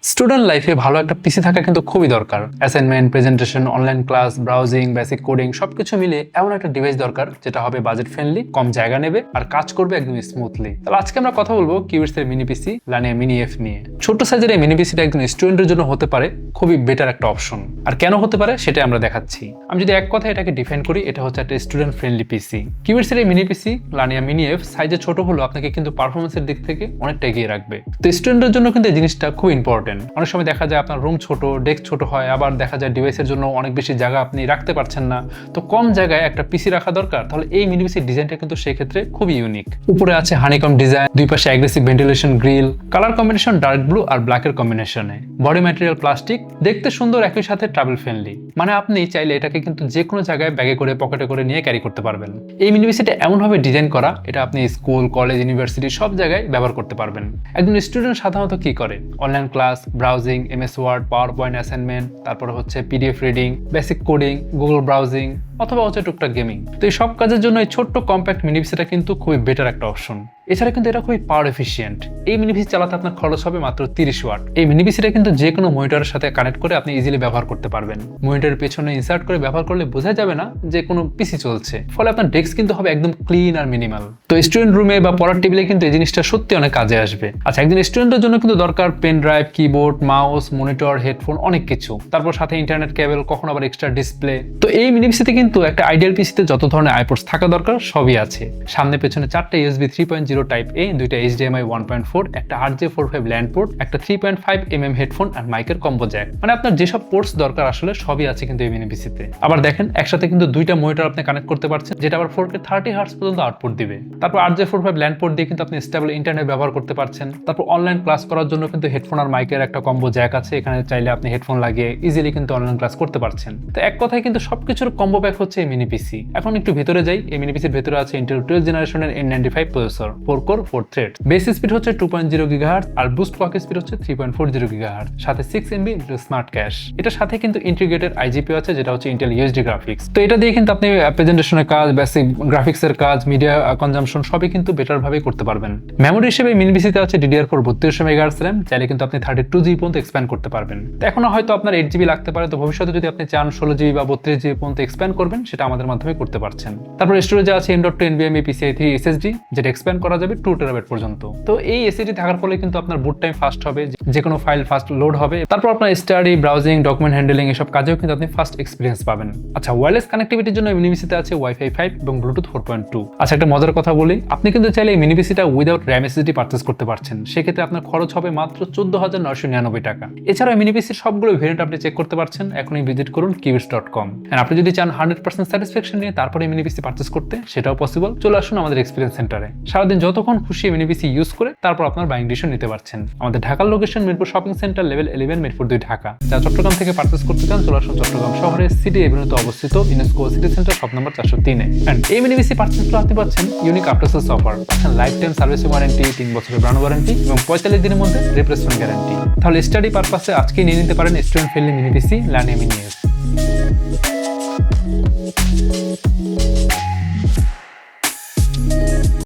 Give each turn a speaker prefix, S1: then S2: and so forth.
S1: Student লাইফে ভালো একটা পিসি থাকা কিন্তু খুবই দরকার। Assignment, presentation, online class, browsing, basic coding সবকিছু মিলে এমন একটা ডিভাইস দরকার যেটা হবে বাজেট ফ্রেন্ডলি, কম জায়গা নেবে আর কাজ করবে একদম স্মুথলি। তাহলে আজকে আমরা কথা বলবো কিউবিটস এর মিনি পিসি লানিয়া মিনি এফ নিয়ে। ছোট সাইজের এই মিনি পিসিটা একজন স্টুডেন্টের জন্য হতে পারে খুবই বেটার একটা অপশন। আর কেন হতে পারে সেটা আমরা দেখাচ্ছি। আমি যদি এক কথায় এটাকে ডিফাইন করি, এটা হচ্ছে একটা স্টুডেন্ট ফ্রেন্ডলি পিসি। কিউবিটস এর এই মিনি পিসি লানিয়া মিনি এফ সাইজে ছোট হলো আপনাকে কিন্তু পারফরমেন্সের দিক থেকে অনেকটা এগিয়ে রাখবে। তো স্টুডেন্টের জন্য কিন্তু এই জিনিসটা খুব ইম্পর্টেন্ট। অনেক সময় দেখা যায় আপনার রুম ছোট, ডেস্ক ছোট হয়, আবার দেখা যায় ডিভাইসের জন্য অনেক বেশি জায়গা আপনি রাখতে পারছেন না। তো কম জায়গায় একটা পিসি রাখা দরকার, তাহলে এই মিনি পিসির ডিজাইনটা কিন্তু সেই ক্ষেত্রে খুবই ইউনিক। উপরে আছে হানিকম ডিজাইন, দুই পাশে aggressive ventilation grill, colour combination dark blue আর ব্ল্যাকের কম্বিনেশনে, বডি ম্যাটেরিয়াল প্লাস্টিক, দেখতে সুন্দর, একই সাথে ট্রাভেল ফ্রেন্ডলি। মানে আপনি চাইলে এটাকে কিন্তু যে কোনো জায়গায় ব্যাগে করে, পকেটে করে নিয়ে ক্যারি করতে পারবেন। এই মিনি পিসিটা এমনভাবে ডিজাইন করা, এটা আপনি স্কুল, কলেজ, ইউনিভার্সিটি সব জায়গায় ব্যবহার করতে পারবেন। একজন স্টুডেন্ট সাধারণত কি করে? Online class, browsing, MS word, PowerPoint assignment, তারপর হচ্ছে PDF reading, basic coding, Google browsing অথবা হচ্ছে টুকটাক গেমিং। তো এই সব কাজের জন্য এই ছোট্ট কম্প্যাক্ট মিনি পিসিটা কিন্তু খুবই বেটার একটা অপশন। এছাড়া কিন্তু এটা খুবই পাওয়ার এফিশিয়েন্ট। এই মিনি পিসি চালাতে আপনার খরচ হবে মাত্র 30 ওয়াট। এই মিনি পিসিটা কিন্তু যে কোনো মনিটরের সাথে কানেক্ট করে আপনি ইজিলি ব্যবহার করতে পারবেন। মনিটরের পেছনে ইনসার্ট করে ব্যবহার করলে বোঝা যাবে না যে কোনো পিসি চলছে, ফলে আপনার ডেস্ক কিন্তু হবে একদম ক্লিন আর মিনিমাল। তো স্টুডেন্ট রুমে বা পড়ার টেবিলে কিন্তু এই জিনিসটা সত্যি অনেক কাজে আসবে। আচ্ছা, একজন স্টুডেন্টের জন্য কিন্তু দরকার pen drive, keyboard, mouse, monitor, headphone, অনেক কিছু। তারপর সাথে ইন্টারনেট কেবল, কখনো আবার এক্সট্রা ডিসপ্লে। তো এই মিনি পিসিতে কিন্তু একটা আইডিয়াল পিসিতে যত ধরনের আইপোর্টস থাকা দরকার সবই আছে। সামনে পেছনে 4টা USB 3.0 টাইপ এ, 2টা HDMI 1.4, একটা RJ45 ল্যান্ড পোর্ট, একটা 3.5 mm হেডফোন আর মাইকের কম্বো জ্যাক। মানে আপনার যেসব পোর্টস দরকার আসলে সবই আছে কিন্তু এই মিনি পিসিতে। আবার দেখেন একসাথে কিন্তু 2টা মনিটর আপনি কানেক্ট করতে পারছেন, যেটা আবার 4K 30 Hz পর্যন্ত আউটপুট দিবে। তারপর RJ45 ল্যান্ড পোর্ট দিয়ে কিন্তু আপনি স্টেবল ইন্টারনেট ব্যবহার করতে পারছেন। তারপর অনলাইন ক্লাস করার জন্য কিন্তু হেডফোন আর মাইকের একটা কম্বো জ্যাক আছে, এখানে চাইলে আপনি হেডফোন লাগিয়ে ইজিলি কিন্তু অনলাইন ক্লাস করতে পারছেন। তো এক কথায় কিন্তু সবকিছুর কম্বো প্যাক হচ্ছে এই মিনি পিসি। এখন একটু ভিতরে যাই। এই মিনি পিসির ভিতরে আছে ইন্টেল 12th জেনারেশনের N95 processor, 4 core 4 thread, base speed হচ্ছে 2.0 GHz আর বুস্ট ক্লক স্পিড হচ্ছে 3.40 GHz, সাথে 6 MB স্মার্ট ক্যাশ। এটার সাথে কিন্তু ইন্টিগ্রেটেড IGPU আছে, যেটা হচ্ছে ইন্টেল UHD গ্রাফিক্স। তো এটা দিয়ে কিন্তু আপনি প্রেজেন্টেশনের কাজ, বেসিক গ্রাফিক্সের কাজ, মিডিয়া কনজাম্পশন সবই কিন্তু বেটার ভাবে করতে পারবেন। মেমোরি হিসেবে মিনি পিসিতে আছে DDR4 3200 MHz RAM, চাইলে কিন্তু আপনি 32GB পর্যন্ত এক্সপ্যান্ড করতে পারবেন। তো এখনো হয়তো আপনার 8GB লাগতে পারে, তো ভবিষ্যতে যদি আপনি চান 16GB বা 32GB পর্যন্ত এক্সপ্যান্ড করবেন, সেটা আমাদের মাধ্যমে করতে পারছেন। তারপর স্টোরেজে আছে M.2 NVMe PCIe 3 SSD, যেটা এক্সপ্যান্ড করা যাবে 2 TB পর্যন্ত। তো এই SSD থাকার ফলে কিন্তু আপনার বুট টাইম ফাস্ট হবে, যে কোনো ফাইল ফাস্ট লোড হবে। তারপর আপনার স্টাডি, ব্রাউজিং, ডকুমেন্ট হ্যান্ডলিং এসব কাজেও কিন্তু আপনি ফাস্ট এক্সপিরিয়েন্স পাবেন। আচ্ছা, ওয়্যারলেস কানেক্টিভিটির জন্য মিনি পিসিতে আছে Wi-Fi 5 এবং Bluetooth 4.2। আচ্ছা, একটা মজার কথা বলি, আপনি কিন্তু চাইলে এই মিনি পিসিটা উইদাউট RAM SSD পারচেজ করতে পারছেন। সেক্ষেত্রে আপনার খরচ হবে মাত্র 14,999 টাকা। এছাড়াও মিনি পিসির সবগুলো ভেরিয়েন্ট আপনি চেক করতে পারছেন। এখনই ভিজিট করুন kiwits.com। আর আপনি যদি চান 100% স্যাটিসফ্যাকশন নিয়ে তারপরে মিনি পিসি পারচেজ করতে, সেটাও পসিবল। চলে আসুন আমাদের এক্সপিরিয়েন্স সেন্টারে। সারাদিন যতক্ষণ খুশি মিনি পিসি ইউজ করে তারপর আপনার বাইং ডিসিশন নিতে পারছেন। আমাদের ঢাকার location Mirpur shopping centre, level 11, Mirpur 2, Dhaka. যারা চট্টগ্রাম থেকে পারচেজ করতে চান, চলে আসুন চট্টগ্রাম শহরে সিটি এভিনিউতে অবস্থিত UNESCO city centre, shop number 403 এ। এন্ড এই মিনি পিসি পারচেজ করলে আপনি পাচ্ছেন ইউনিক আফটার সেলস অফার, পাচ্ছেন লাইফ টাইম সার্ভিস ওয়ারেন্টি, 3 বছরের ব্র্যান্ড ওয়ারেন্টি এবং 45 দিনের মধ্যে রিপ্লেসমেন্ট গ্যারান্টি। তাহলে স্টাডি পারপাসে আজকেই নিয়ে নিতে পারেন স্টুডেন্ট ফ্রেন্ডলি মিনি পিসি লানিয়া মিনি এফ।